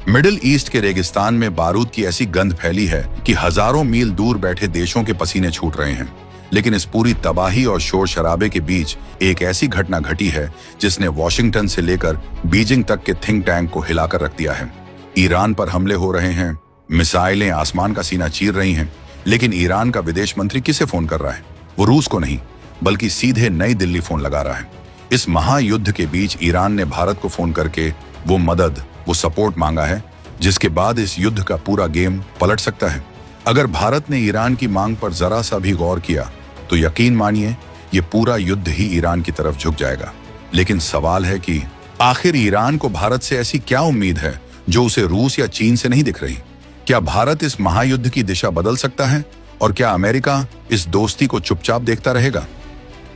Middle east के रेगिस्तान में बारूद की ऐसी गंध फैली है कि हजारों मील दूर बैठे देशों के पसीने छूट रहे हैं। लेकिन इस पूरी तबाही और शोर शराबे के बीच एक ऐसी घटना घटी है जिसने वॉशिंगटन से लेकर बीजिंग तक के थिंक टैंक को हिलाकर रख दिया है। ईरान पर हमले हो रहे हैं, मिसाइलें आसमान का सीना चीर रही हैं, लेकिन ईरान का विदेश मंत्री किसे फोन कर रहा है? वो रूस को नहीं, बल्कि सीधे नई दिल्ली फोन लगा रहा है। इस महायुद्ध के बीच ईरान ने भारत को फोन करके वो मदद, वो सपोर्ट मांगा है, जिसके बाद इस युद्ध का पूरा गेम पलट सकता है। अगर भारत ने ईरान की मांग पर जरा सा भी गौर किया तो यकीन मानिए ये पूरा युद्ध ही ईरान की तरफ झुक जाएगा। लेकिन सवाल है कि आखिर ईरान को भारत से ऐसी क्या उम्मीद है जो उसे रूस या चीन से नहीं दिख रही? क्या भारत इस महायुद्ध की दिशा बदल सकता है और क्या अमेरिका इस दोस्ती को चुपचाप देखता रहेगा?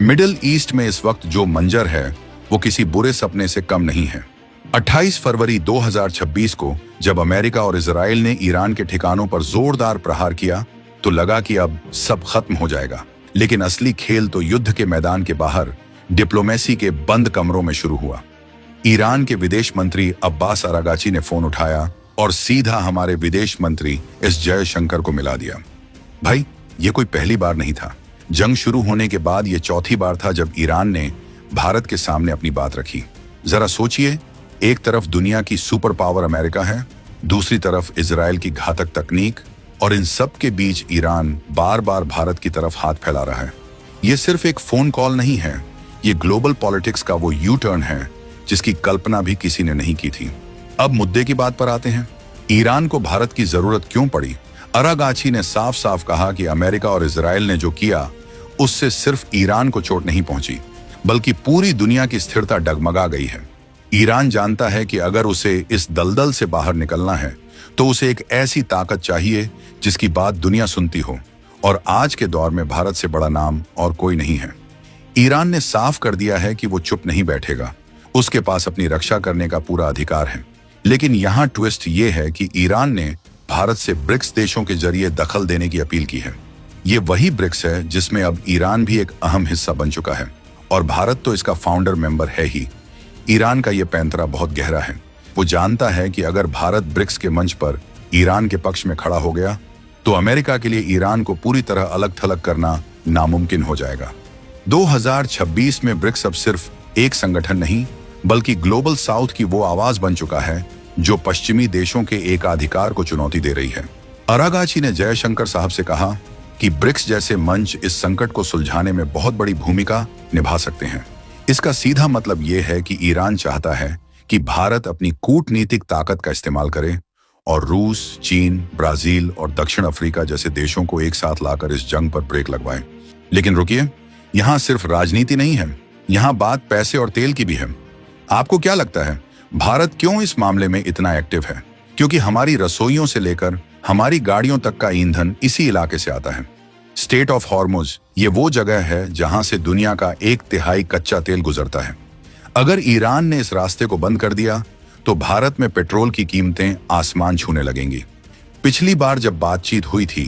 मिडिल ईस्ट में इस वक्त जो मंजर है वो किसी बुरे सपने से कम नहीं है। 28 फरवरी 2026 को जब अमेरिका और इजराइल ने ईरान के ठिकानों पर जोरदार प्रहार किया तो लगा कि अब सब खत्म हो जाएगा। लेकिन असली खेल तो युद्ध के मैदान के बाहर डिप्लोमेसी के बंद कमरों में शुरू हुआ। ईरान के विदेश मंत्री अब्बास अरागाची ने फोन उठाया और सीधा हमारे विदेश मंत्री एस जयशंकर को मिला दिया। भाई, ये कोई पहली बार नहीं था। जंग शुरू होने के बाद ये चौथी बार था जब ईरान ने भारत के सामने अपनी बात रखी। जरा सोचिए, एक तरफ दुनिया की सुपर पावर अमेरिका है, दूसरी तरफ इजराइल की घातक तकनीक, और इन सब के बीच ईरान बार बार भारत की तरफ हाथ फैला रहा है। ये सिर्फ एक फोन कॉल नहीं है, ये ग्लोबल पॉलिटिक्स का वो यू टर्न है जिसकी कल्पना भी किसी ने नहीं की थी। अब मुद्दे की बात पर आते हैं। ईरान को भारत की जरूरत क्यों पड़ी? अरागाची ने साफ साफ कहा कि अमेरिका और इजराइल ने जो किया उससे सिर्फ ईरान को चोट नहीं पहुंची, बल्कि पूरी दुनिया की स्थिरता डगमगा गई है। ईरान जानता है कि अगर उसे इस दलदल से बाहर निकलना है तो उसे एक ऐसी ताकत चाहिए जिसकी बात दुनिया सुनती हो, और आज के दौर में भारत से बड़ा नाम और कोई नहीं है। ईरान ने साफ कर दिया है कि वो चुप नहीं बैठेगा, उसके पास अपनी रक्षा करने का पूरा अधिकार है। लेकिन यहाँ ट्विस्ट ये है कि ईरान ने भारत से ब्रिक्स देशों के जरिए दखल देने की अपील की है। ये वही ब्रिक्स है जिसमें अब ईरान भी एक अहम हिस्सा बन चुका है, और भारत तो इसका फाउंडर मेंबर है ही। ईरान का ये पैंतरा बहुत गहरा है। वो जानता है कि अगर भारत ब्रिक्स के मंच पर ईरान के पक्ष में खड़ा हो गया तो अमेरिका के लिए ईरान को पूरी तरह अलग थलग करना नामुमकिन हो जाएगा। 2026 में ब्रिक्स अब सिर्फ एक संगठन नहीं, बल्कि ग्लोबल साउथ की वो आवाज बन चुका है जो पश्चिमी देशों के एकाधिकार को चुनौती दे रही है। अरागाची ने जयशंकर साहब से कहा कि ब्रिक्स जैसे मंच इस संकट को सुलझाने में बहुत बड़ी भूमिका निभा सकते हैं। इसका सीधा मतलब यह है कि ईरान चाहता है कि भारत अपनी कूटनीतिक ताकत का इस्तेमाल करे और रूस, चीन, ब्राजील और दक्षिण अफ्रीका जैसे देशों को एक साथ लाकर इस जंग पर ब्रेक लगवाए। लेकिन रुकिए, यहाँ सिर्फ राजनीति नहीं है, यहाँ बात पैसे और तेल की भी है। आपको क्या लगता है भारत क्यों इस मामले में इतना एक्टिव है? क्योंकि हमारी रसोइयों से लेकर हमारी गाड़ियों तक का ईंधन इसी इलाके से आता है। स्टेट ऑफ हॉर्मुज ये वो जगह है जहां से दुनिया का 1/3 कच्चा तेल गुजरता है। अगर ईरान ने इस रास्ते को बंद कर दिया तो भारत में पेट्रोल की कीमतें आसमान छूने लगेंगी। पिछली बार जब बातचीत हुई थी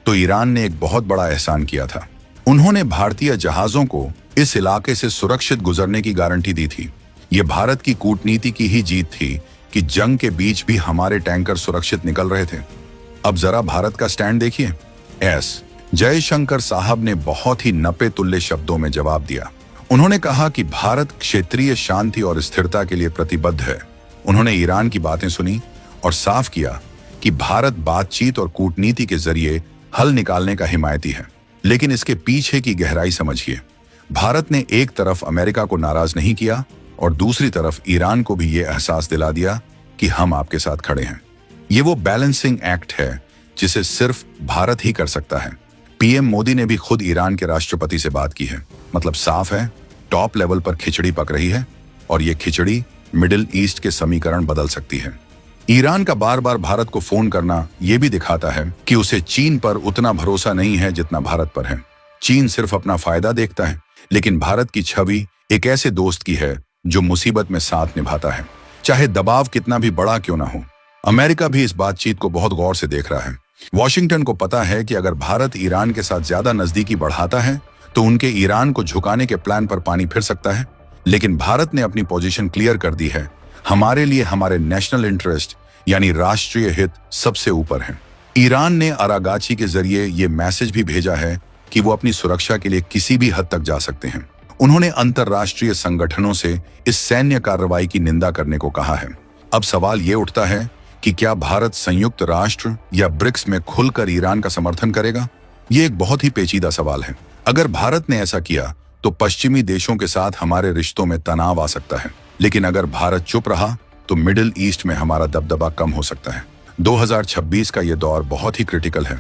तो ईरान ने एक बहुत बड़ा एहसान किया था। उन्होंने भारतीय जहाजों को इस इलाके से सुरक्षित गुजरने की गारंटी दी थी। ये भारत की कूटनीति की ही जीत थी कि जंग के बीच भी हमारे टैंकर सुरक्षित निकल रहे थे। अब जरा भारत का स्टैंड देखिए। एस जयशंकर साहब ने बहुत ही नपे तुल्य शब्दों में जवाब दिया। उन्होंने कहा कि भारत क्षेत्रीय शांति और स्थिरता के लिए प्रतिबद्ध है। उन्होंने ईरान की बातें सुनी और साफ किया कि भारत बातचीत और कूटनीति के जरिए हल निकालने का हिमायती है। लेकिन इसके पीछे की गहराई समझिए। भारत ने एक तरफ अमेरिका को नाराज नहीं किया और दूसरी तरफ ईरान को भी ये एहसास दिला दिया कि हम आपके साथ खड़े हैं। ये वो बैलेंसिंग एक्ट है जिसे सिर्फ भारत ही कर सकता है। पीएम मोदी ने भी खुद ईरान के राष्ट्रपति से बात की है। मतलब साफ है, टॉप लेवल पर खिचड़ी पक रही है, और ये खिचड़ी मिडिल ईस्ट के समीकरण बदल सकती है। ईरान का बार बार भारत को फोन करना यह भी दिखाता है कि उसे चीन पर उतना भरोसा नहीं है जितना भारत पर है। चीन सिर्फ अपना फायदा देखता है, लेकिन भारत की छवि एक ऐसे दोस्त की है जो मुसीबत में साथ निभाता है, चाहे दबाव कितना भी बड़ा क्यों ना हो। अमेरिका भी इस बातचीत को बहुत गौर से देख रहा है। वॉशिंगटन को पता है कि अगर भारत ईरान के साथ ज्यादा नजदीकी बढ़ाता है तो उनके ईरान को झुकाने के प्लान पर पानी फिर सकता है। लेकिन भारत ने अपनी पोजीशन क्लियर कर दी है। हमारे लिए हमारे नेशनल इंटरेस्ट यानी राष्ट्रीय हित सबसे ऊपर है। ईरान ने अरागाची के जरिए ये मैसेज भी भेजा है कि वो अपनी सुरक्षा के लिए किसी भी हद तक जा सकते हैं। उन्होंने अंतर्राष्ट्रीय संगठनों से इस सैन्य कार्रवाई की निंदा करने को कहा है। अब सवाल ये उठता है कि क्या भारत संयुक्त राष्ट्र या ब्रिक्स में खुलकर ईरान का समर्थन करेगा? ये एक बहुत ही पेचीदा सवाल है। अगर भारत ने ऐसा किया तो पश्चिमी देशों के साथ हमारे रिश्तों में तनाव आ सकता है, लेकिन अगर भारत चुप रहा तो मिडिल ईस्ट में हमारा दबदबा कम हो सकता है। 2026 का ये दौर बहुत ही क्रिटिकल है।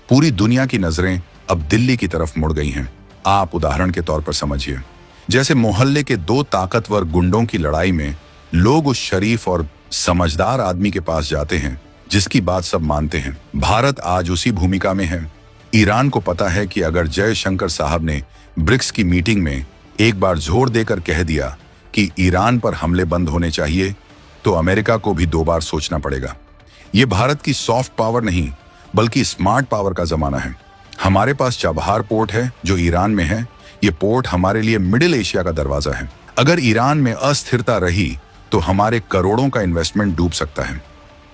पूरी दुनिया की नजरें अब दिल्ली की तरफ मुड़ गई हैं। आप उदाहरण के तौर पर समझिए, जैसे मोहल्ले के दो ताकतवर गुंडों की लड़ाई में लोग उस शरीफ और समझदार आदमी के पास जाते हैं जिसकी बात सब मानते हैं। भारत आज उसी भूमिका में है। ईरान को पता है कि अगर जयशंकर साहब ने ब्रिक्स की मीटिंग में एक बार जोर देकर कह दिया कि ईरान पर हमले बंद होने चाहिए, तो अमेरिका को भी 2 बार सोचना पड़ेगा। ये भारत की सॉफ्ट पावर नहीं बल्कि स्मार्ट पावर का जमाना है। हमारे पास चाबहार पोर्ट है जो ईरान में है। ये पोर्ट हमारे लिए मिडिल एशिया का दरवाजा है। अगर ईरान में अस्थिरता रही तो हमारे करोड़ों का इन्वेस्टमेंट डूब सकता है।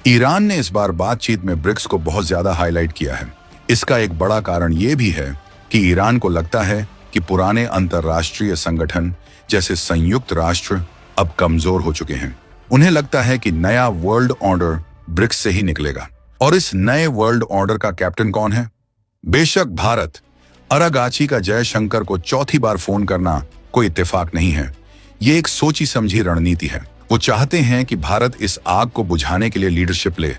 ईरान ने इस बार बातचीत में ब्रिक्स को बहुत ज्यादा हाईलाइट किया है। इसका एक बड़ा कारण यह भी है कि ईरान को लगता है कि पुराने अंतर्राष्ट्रीय संगठन जैसे संयुक्त राष्ट्र अब कमजोर हो चुके हैं। उन्हें लगता है कि नया वर्ल्ड ऑर्डर ब्रिक्स से ही निकलेगा। और इस नए वर्ल्ड ऑर्डर का कैप्टन कौन है? बेशक भारत। अरागाची का जयशंकर को चौथी बार फोन करना कोई इत्तेफाक नहीं है। ये एक सोची समझी रणनीति है। वो चाहते हैं कि भारत इस आग को बुझाने के लिए लीडरशिप ले।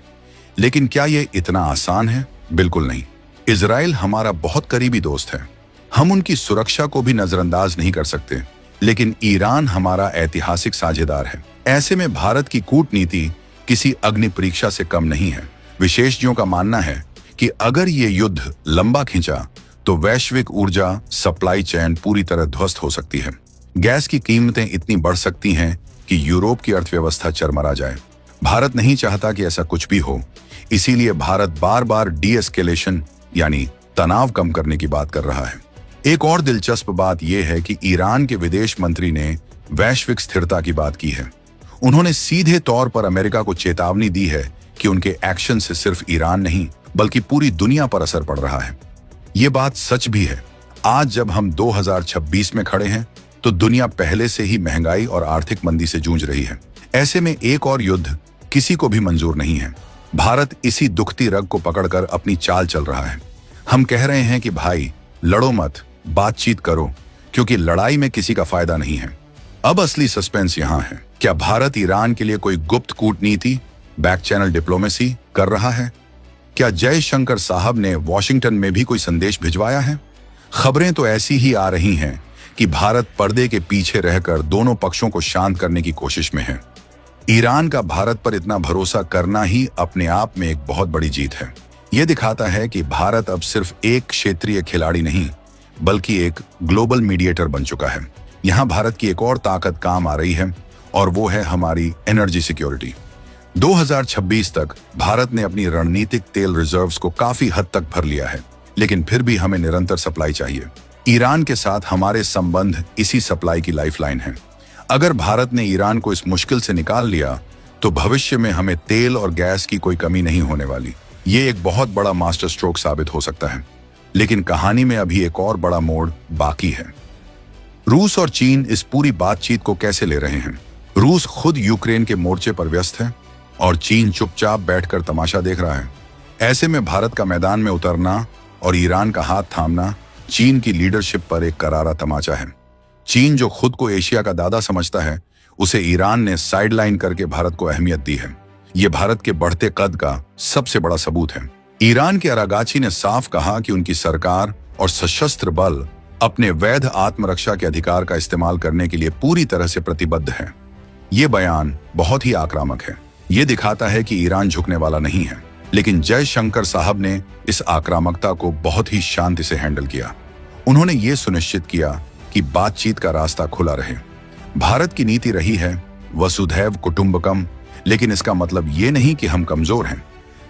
लेकिन क्या ये इतना आसान है? बिल्कुल नहीं। इजराइल हमारा बहुत करीबी दोस्त है। हम उनकी सुरक्षा को भी नजरअंदाज नहीं कर सकते। लेकिन ईरान हमारा ऐतिहासिक साझेदार है। ऐसे में भारत की कूटनीति किसी अग्नि परीक्षा से कम नहीं है। विशेषज्ञों का मानना है कि अगर ये युद्ध लंबा खिंचा तो वैश्विक ऊर्जा सप्लाई चेन पूरी तरह ध्वस्त हो सकती है। गैस की कीमतें इतनी बढ़ सकती हैं कि यूरोप की अर्थव्यवस्था चरमरा जाए। भारत नहीं चाहता कि ऐसा कुछ भी हो। इसीलिए भारत बार बार डी-एस्केलेशन यानी तनाव कम करने की बात कर रहा है। एक और दिलचस्प बात यह है कि ईरान के विदेश मंत्री ने वैश्विक स्थिरता की बात की है। उन्होंने सीधे तौर पर अमेरिका को चेतावनी दी है कि उनके एक्शन से सिर्फ ईरान नहीं बल्कि पूरी दुनिया पर असर पड़ रहा है। ये बात सच भी है। आज जब हम 2026 में खड़े हैं तो दुनिया पहले से ही महंगाई और आर्थिक मंदी से जूझ रही है। ऐसे में एक और युद्ध किसी को भी मंजूर नहीं है। भारत इसी दुखती रग को पकड़कर अपनी चाल चल रहा है। हम कह रहे हैं कि भाई लड़ो मत, बातचीत करो, क्योंकि लड़ाई में किसी का फायदा नहीं है। अब असली सस्पेंस यहाँ है। क्या भारत ईरान के लिए कोई गुप्त कूटनीति, बैक चैनल डिप्लोमेसी कर रहा है? क्या जयशंकर साहब ने वॉशिंगटन में भी कोई संदेश भिजवाया है? खबरें तो ऐसी ही आ रही हैं कि भारत पर्दे के पीछे रहकर दोनों पक्षों को शांत करने की कोशिश में है। ईरान का भारत पर इतना भरोसा करना ही अपने आप में एक बहुत बड़ी जीत है। यह दिखाता है कि भारत अब सिर्फ एक क्षेत्रीय खिलाड़ी नहीं बल्कि एक ग्लोबल मीडिएटर बन चुका है। यहाँ भारत की एक और ताकत काम आ रही है और वो है हमारी एनर्जी सिक्योरिटी। 2026 तक भारत ने अपनी रणनीतिक तेल रिजर्व्स को काफी हद तक भर लिया है, लेकिन फिर भी हमें निरंतर सप्लाई चाहिए। ईरान के साथ हमारे संबंध इसी सप्लाई की लाइफलाइन है। अगर भारत ने ईरान को इस मुश्किल से निकाल लिया तो भविष्य में हमें तेल और गैस की कोई कमी नहीं होने वाली। ये एक बहुत बड़ा मास्टर स्ट्रोक साबित हो सकता है। लेकिन कहानी में अभी एक और बड़ा मोड़ बाकी है। रूस और चीन इस पूरी बातचीत को कैसे ले रहे हैं? रूस खुद यूक्रेन के मोर्चे पर व्यस्त है और चीन चुपचाप बैठकर तमाशा देख रहा है। ऐसे में भारत का मैदान में उतरना और ईरान का हाथ थामना चीन की लीडरशिप पर एक करारा तमाचा है। चीन जो खुद को एशिया का दादा समझता है, उसे ईरान ने साइडलाइन करके भारत को अहमियत दी है। ये भारत के बढ़ते कद का सबसे बड़ा सबूत है। ईरान के अरागाची ने साफ कहा कि उनकी सरकार और सशस्त्र बल अपने वैध आत्मरक्षा के अधिकार का इस्तेमाल करने के लिए पूरी तरह से प्रतिबद्ध है। ये बयान बहुत ही आक्रामक है। ये दिखाता है कि ईरान झुकने वाला नहीं है। लेकिन जयशंकर साहब ने इस आक्रामकता को बहुत ही शांति से हैंडल किया। उन्होंने ये सुनिश्चित किया कि बातचीत का रास्ता खुला रहे। भारत की नीति रही है वसुधैव कुटुंबकम, लेकिन इसका मतलब ये नहीं कि हम कमजोर हैं।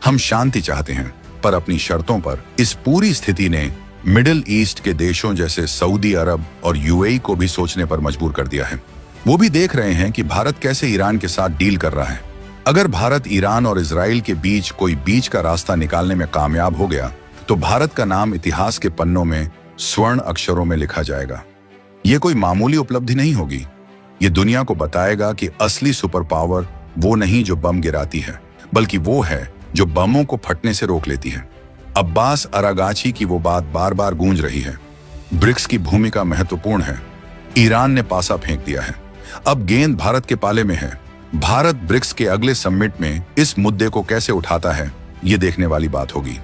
हम शांति चाहते हैं, पर अपनी शर्तों पर। इस पूरी स्थिति ने मिडिल ईस्ट के देशों जैसे सऊदी अरब और यूएई को भी सोचने पर मजबूर कर दिया है। वो भी देख रहे हैं कि भारत कैसे ईरान के साथ डील कर रहा है। अगर भारत, ईरान और इजराइल के बीच कोई बीच का रास्ता निकालने में कामयाब हो गया तो भारत का नाम इतिहास के पन्नों में स्वर्ण अक्षरों में लिखा जाएगा। यह कोई मामूली उपलब्धि नहीं होगी। ये दुनिया को बताएगा कि असली सुपर पावर वो नहीं जो बम गिराती है, बल्कि वो है जो बमों को फटने से रोक लेती है। अब्बास अरागाची की वो बात बार बार गूंज रही है। ब्रिक्स की भूमिका महत्वपूर्ण है। ईरान ने पासा फेंक दिया है। अब गेंद भारत के पाले में है। भारत ब्रिक्स के अगले समिट में इस मुद्दे को कैसे उठाता है, ये देखने वाली बात होगी।